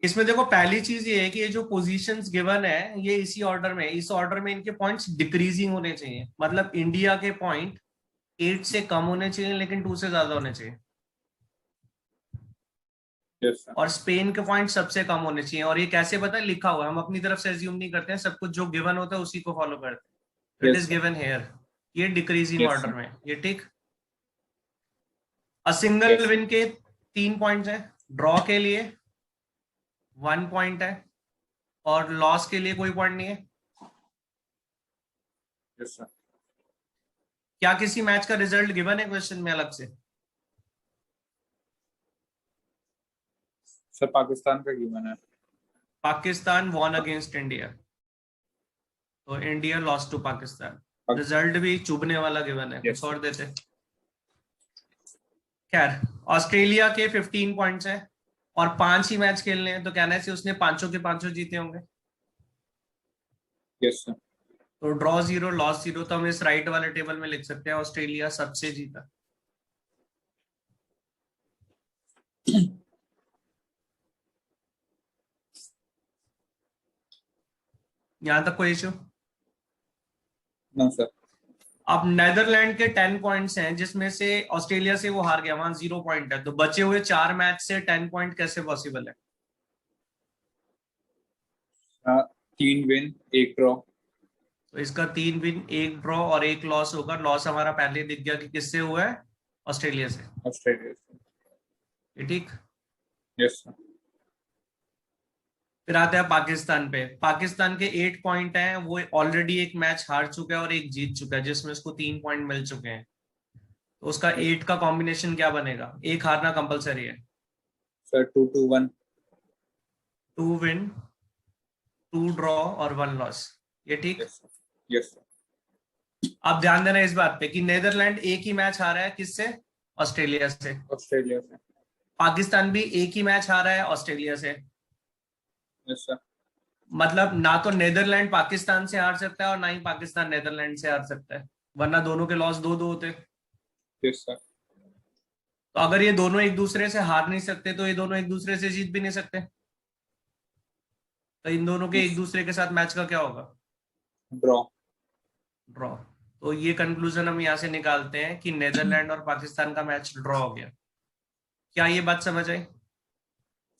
इसमें देखो पहली चीज ये है कि ये जो पोजीशंस गिवन है ये इसी ऑर्डर में, इस ऑर्डर में इनके पॉइंट्स डिक्रीजिंग होने चाहिए। मतलब इंडिया के पॉइंट 8 से कम होने चाहिए लेकिन 2 से ज्यादा होने चाहिए। Yes sir. और स्पेन के पॉइंट सबसे कम होने चाहिए। और ये कैसे पता है? लिखा हुआ है, हम अपनी तरफ से एज्यूम नहीं करते हैं, सब कुछ जो गिवन होता है उसी को फॉलो करते हैं। It yes is sir. Given here, ये डिक्रीजिंग यस ऑर्डर सर। में, ये ठीक। A single yes sir. Win के 3 पॉइंट्स है, ड्रॉ के लिए 1 पॉइंट है, और लॉस के लिए कोई पॉइंट नहीं है। Yes sir. क्या किसी मैच का रिजल्ट गिवन है क्वेश्चन में अलग से? सर पाकिस्तान का गिवन है। पाकिस्तान वॉन अगेंस्ट इंडिया, तो India loss to Pakistan. Pakistan. Result भी चुभने वाला गिवन है, कुछ यस सर। और देते। खैर, ऑस्ट्रेलिया के 15 पॉइंट्स हैं और 5 ही मैच खेलने हैं, तो कहना है उसने पांचों के पांचों जीते होंगे। Yes sir. तो ड्रॉ 0 लॉस 0, तो हम इस राइट वाले टेबल में लिख सकते हैं ऑस्ट्रेलिया सबसे जीता। यहां तक कोई इश्यू? No sir. अब नेदरलैंड के 10 पॉइंट्स हैं जिसमें से ऑस्ट्रेलिया से वो हार गया, वहां 0 पॉइंट है, तो बचे हुए 4 मैच से 10 पॉइंट कैसे पॉसिबल है? 3 विन 1 ड्रॉ। तो इसका 3 विन 1 ड्रॉ और 1 लॉस होगा। लॉस हमारा पहले दिख गया कि किससे हुआ है, ऑस्ट्रेलिया से। ऑस्ट्रेलिया से। ये ठीक। Yes sir. फिर आते हैं पाकिस्तान पे। पाकिस्तान के 8 पॉइंट हैं, वो ऑलरेडी एक मैच हार चुका है और एक जीत चुका है जिसमें उसको 3 पॉइंट मिल चुके हैं। तो उसका यस 8 का कॉम्बिनेशन क्या बनेगा? एक हारना कंपलसरी है। सर। 2-2-1। 2 विन 2 ड्रॉ और 1 लॉस, ये ठीक। Yes sir. Yes sir. अब ध्यान देना इस बात पे कि नेदरलैंड एक ही मैच हारा है, किससे? ऑस्ट्रेलिया से। ऑस्ट्रेलिया से। पाकिस्तान भी एक ही मैच हारा है, ऑस्ट्रेलिया से। Yes sir. मतलब ना तो नेदरलैंड पाकिस्तान से हार सकता है और ना ही पाकिस्तान नेदरलैंड से हार सकता है, वरना दोनों के लॉस 2-2 होते। Yes sir. तो अगर ये दोनों एक दूसरे से हार नहीं सकते तो ये दोनों एक दूसरे से जीत भी नहीं सकते। तो इन दोनों के एक यस। दूसरे के साथ मैच का क्या होगा? ड्रॉ। ड्रॉ। तो ये कंक्लूजन हम यहां से निकालते हैं कि नेदरलैंड और पाकिस्तान का मैच ड्रॉ हो गया। क्या ये बात समझ आई?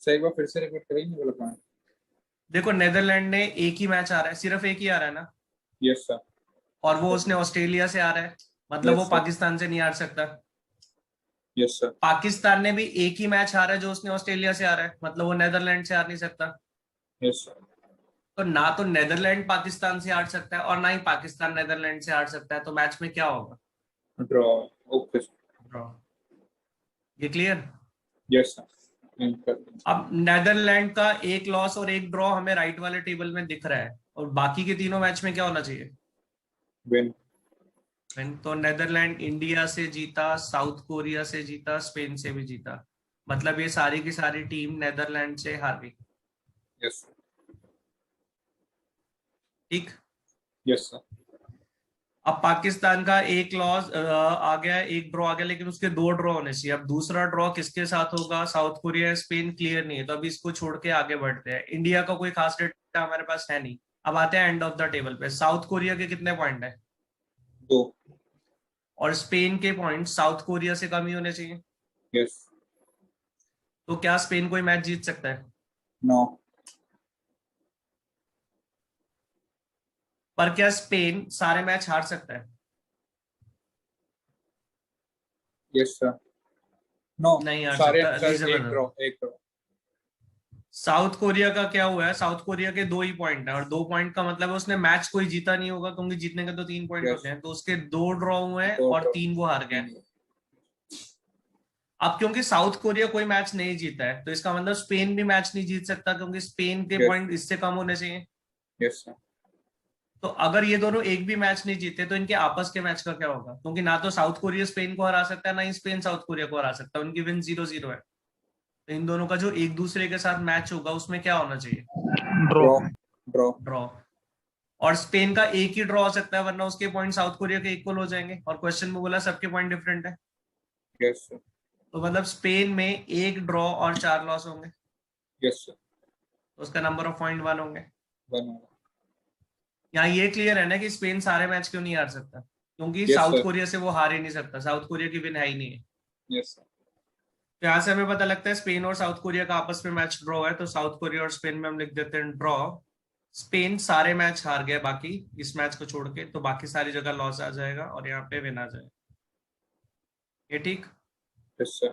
सर एक बार फिर से रिपीट करेंगे बोला पॉइंट। देखो, नेदरलैंड ने एक ही मैच आ रहा है, सिर्फ एक ही आ रहा है ना, यस सर। और वो उसने ऑस्ट्रेलिया से आ रहा है, मतलब वो यस सर। पाकिस्तान से नहीं हार सकता। Yes sir. पाकिस्तान ने भी एक ही मैच हारा है जो उसने ऑस्ट्रेलिया से हारा है, मतलब वो नेदरलैंड से हार नहीं सकता। Yes sir. तो ना तो नेदरलैंड पाकिस्तान से हार सकता है और ना ही पाकिस्तान नेदरलैंड से हार सकता है, तो मैच में क्या होगा? ड्रॉ। Okay sir. ड्रॉ। ये क्लियर? Yes sir. अब नेदरलैंड का एक लॉस और एक ड्रॉ हमें राइट वाले टेबल में दिख रहा है, और बाकी के तीनों मैच में क्या होना चाहिए? विन। तो नेदरलैंड इंडिया से जीता, साउथ कोरिया से जीता, स्पेन से भी जीता, मतलब ये सारी की सारी टीम नेदरलैंड से हार गई। Yes sir. ठीक। Yes sir. अब पाकिस्तान का एक लॉस आ गया, एक ड्रॉ आ गया, लेकिन उसके 2 ड्रॉ होने चाहिए। अब दूसरा ड्रॉ किसके साथ होगा? साउथ कोरिया स्पेन क्लियर नहीं है, तो अभी इसको छोड़ के आगे बढ़ते हैं। इंडिया का कोई खास डेटा हमारे पास है नहीं। अब आते हैं एंड ऑफ द टेबल पे। साउथ कोरिया के कितने पॉइंट है? 2। और स्पेन के पॉइंट साउथ कोरिया से कम ही होने चाहिए। यस। तो क्या स्पेन कोई मैच जीत सकता है? नो। पर क्या स्पेन सारे मैच हार सकता है? Yes sir. नो। नहीं हार सारे सकता, सर रीजन एक ड्रॉ बता। एक ड्रॉ। साउथ कोरिया का क्या हुआ है? साउथ कोरिया के 2 ही पॉइंट है, और 2 पॉइंट का मतलब है उसने मैच कोई जीता नहीं होगा, क्योंकि जीतने के तो 3 पॉइंट यस। होते हैं, तो उसके 2 ड्रॉ हुए हैं 2 और ड्रॉ 3 वो हार गए। 3। अब क्योंकि साउथ कोरिया कोई मैच नहीं जीता है, तो इसका मतलब स्पेन भी मैच नहीं जीत सकता, क्योंकि स्पेन के यस। पॉइंट इससे कम होने चाहिए। Yes sir. तो अगर ये दोनों एक भी मैच नहीं जीते तो इनके आपस के मैच का क्या होगा? क्योंकि ना तो साउथ कोरिया स्पेन को हरा सकता है, ना ही स्पेन साउथ कोरिया को हरा सकता है, उनकी विन 0-0 है। तो इन दोनों का जो एक दूसरे के साथ मैच होगा उसमें क्या होना चाहिए? ड्रॉ। ड्रॉ। ड्रॉ। ड्रॉ। और स्पेन का एक ही ड्रॉ हो सकता है, वरना उसके पॉइंट साउथ कोरिया के इक्वल हो जाएंगे, और क्वेश्चन में बोला सबके पॉइंट डिफरेंट है। Yes sir. तो मतलब स्पेन में एक ड्रॉ और 4 लॉस होंगे। Yes sir. तो उसका नंबर ऑफ पॉइंट 1 होंगे। 1 होगा। यहाँ ये क्लियर है ना कि स्पेन सारे मैच क्यों नहीं हार सकता, क्योंकि Yes, साउथ sir. कोरिया से वो हार ही नहीं सकता, साउथ कोरिया की विन है ही नहीं है। Yes, sir. तो यहाँ से हमें पता लगता है स्पेन और साउथ कोरिया का आपस में मैच ड्रॉ है, तो साउथ कोरिया और स्पेन में हम लिख देते हैं ड्रॉ। स्पेन सारे मैच हार गए बाकी इस मैच को छोड़ के, तो बाकी सारी जगह लॉस आ जाएगा और यहाँ पे विन आ जाएगा। ये ठीक। Yes, sir.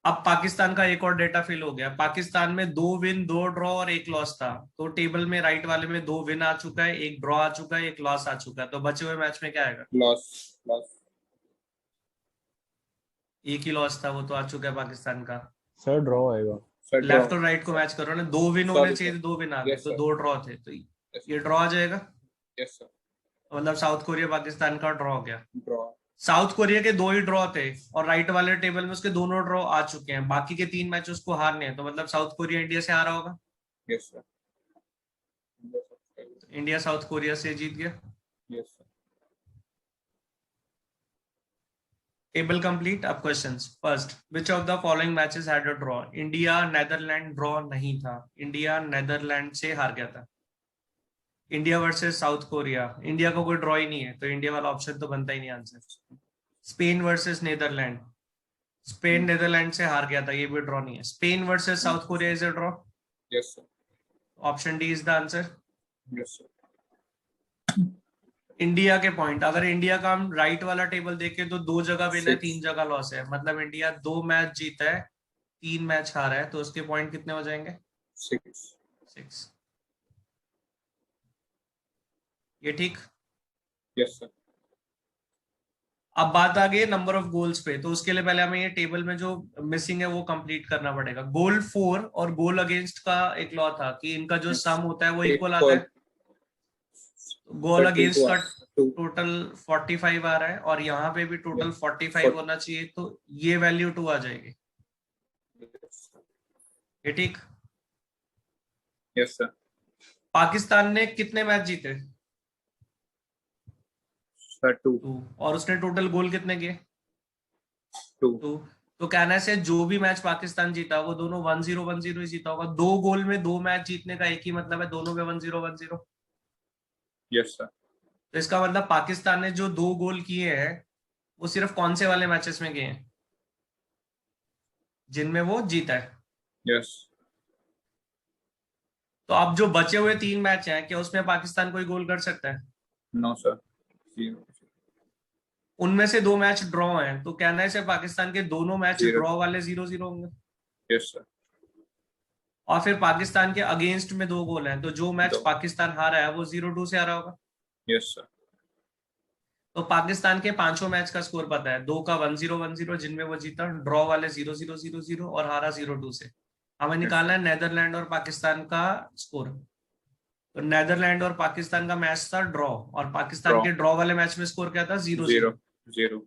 अब पाकिस्तान का एक और डेटा फिल हो गया। पाकिस्तान में 2 विन 2 ड्रॉ और 1 लॉस था, तो टेबल में राइट वाले में 2 विन आ चुका है, 1 ड्रॉ आ चुका है, 1 लॉस आ चुका है, तो बचे हुए मैच में क्या आएगा? Loss. Loss. एक ही लॉस था, वो तो आ चुका है पाकिस्तान का। सर ड्रॉ आएगा। Sir, draw. लेफ्ट और राइट को मैच करो ना, 2 विन होने Sorry, चाहिए sir. थे, 2 विन आ गए, Yes, तो sir. 2 ड्रॉ थे, तो Yes, ये sir. ड्रॉ आ जाएगा। Yes, sir. मतलब साउथ कोरिया पाकिस्तान का ड्रॉ हो गया। Draw. साउथ कोरिया के 2 ही ड्रॉ थे और राइट वाले टेबल में उसके दोनों ड्रॉ आ चुके हैं, बाकी के 3 मैच उसको हारने हैं, तो मतलब साउथ कोरिया इंडिया से हारा होगा। Yes, sir. Yes, sir. India South Korea से जीत गया। Yes, sir. Table complete. अब questions. First, which of the following matches had a draw? India Netherland draw नहीं था, इंडिया नेदरलैंड से हार गया था। India versus South Korea, India का कोई ड्रॉ ही नहीं है, तो इंडिया वाला ऑप्शन तो बनता ही नहीं answer. Spain versus Netherland, Spain Netherland से हार गया था, ये भी ड्रॉ नहीं है। Spain versus South Korea is a draw, Yes, sir. Option D is the answer. Yes, sir. India के पॉइंट, अगर इंडिया का हम राइट वाला टेबल देखें तो 2 जगह विन है, 6. 3 जगह लॉस है, मतलब इंडिया 2 मैच जीता है, 3 मैच हारा है, तो उसके पॉइंट कितने हो जाएंगे? 6. 6। ये ठीक। Yes, sir. अब बात आ गई नंबर ऑफ गोल्स पे, तो उसके लिए पहले हमें ये टेबल में जो मिसिंग है वो कंप्लीट करना पड़ेगा। गोल 4 और गोल अगेंस्ट का एक लॉ था कि इनका जो सम होता है वो इक्वल आता है। गोल अगेंस्ट का टोटल 45 आ रहा है और यहाँ पे भी टोटल 45 होना चाहिए, तो ये वैल्यू 2 आ जाएगी। ये ठीक। Yes, sir. पाकिस्तान ने कितने मैच जीते? Sir, 2. 2। और उसने टोटल गोल कितने किए? 2. 2। तो कहना है जो भी मैच पाकिस्तान जीता वो दोनों 1-0 1-0 ही जीता होगा। 2 गोल में 2 मैच जीतने का एक ही मतलब है, दोनों में 1-0 1-0। Yes, sir. तो इसका मतलब पाकिस्तान ने जो 2 गोल किए हैं वो सिर्फ कौन से वाले मैचेस में किए हैं जिनमें वो जीता है? Yes. तो अब जो बचे हुए 3 मैच हैं, क्या उसमें पाकिस्तान कोई गोल कर सकता है? No, sir. 0. उनमें से 2 मैच ड्रॉ हैं, तो कहना है से पाकिस्तान के दोनों मैच 0. ड्रॉ वाले 0-0 होंगे। Yes, sir. और फिर पाकिस्तान के अगेंस्ट में 2 गोल हैं, तो जो मैच 2. पाकिस्तान हारा है वो 0-2 से हारा होगा। Yes, sir. तो पाकिस्तान के 5 मैच का स्कोर पता है, 2 का 1-0 1-0 जिनमें वो जीता, ड्रॉ वाले 0-0 0-0 और हारा 0-2 से। हमें निकालना है नेदरलैंड और पाकिस्तान का स्कोर। तो नेदरलैंड और पाकिस्तान का मैच था ड्रॉ, और पाकिस्तान Draw. के ड्रॉ वाले मैच में स्कोर क्या था? 0-0। 0. 0.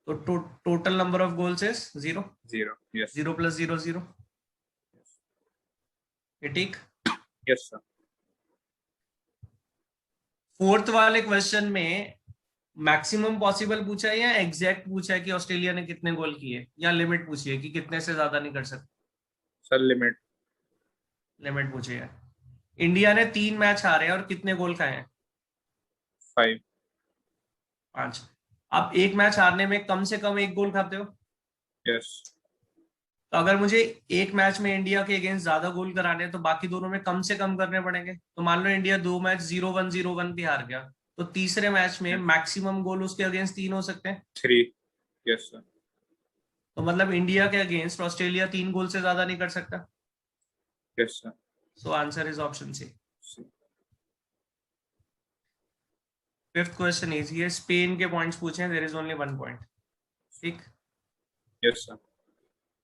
तो total number of goals is 0। 0. Yes. 0 + 0 0। ये ठीक। Yes, sir. फोर्थ वाले क्वेश्चन में मैक्सिमम पॉसिबल पूछा है या एग्जैक्ट पूछा है कि ऑस्ट्रेलिया ने कितने गोल किए, या लिमिट पूछी है कि कितने से ज्यादा नहीं कर सकते? Sir, limit. लिमिट पूछी है। इंडिया ने 3 मैच हारे और कितने गोल खाए हैं? 5. 5। अब एक मैच हारने में कम से कम 1 गोल खाते हो, Yes. तो अगर मुझे एक मैच में इंडिया के अगेंस्ट ज्यादा गोल कराने हैं तो बाकी दोनों में कम से कम करने पड़ेंगे। तो मान लो इंडिया 2 मैच 0-1 0-1 भी हार गया, तो तीसरे मैच में मैक्सिमम गोल उसके अगेंस्ट 3 हो सकते हैं। 3. Yes, sir. तो मतलब इंडिया के अगेंस्ट ऑस्ट्रेलिया 3 गोल से ज्यादा नहीं कर सकता। Yes, sir. So answer is option C. C. Fifth question is, ये स्पेन के पॉइंट्स पूछे हैं, देयर इज ओनली 1 पॉइंट। ठीक। Yes, sir.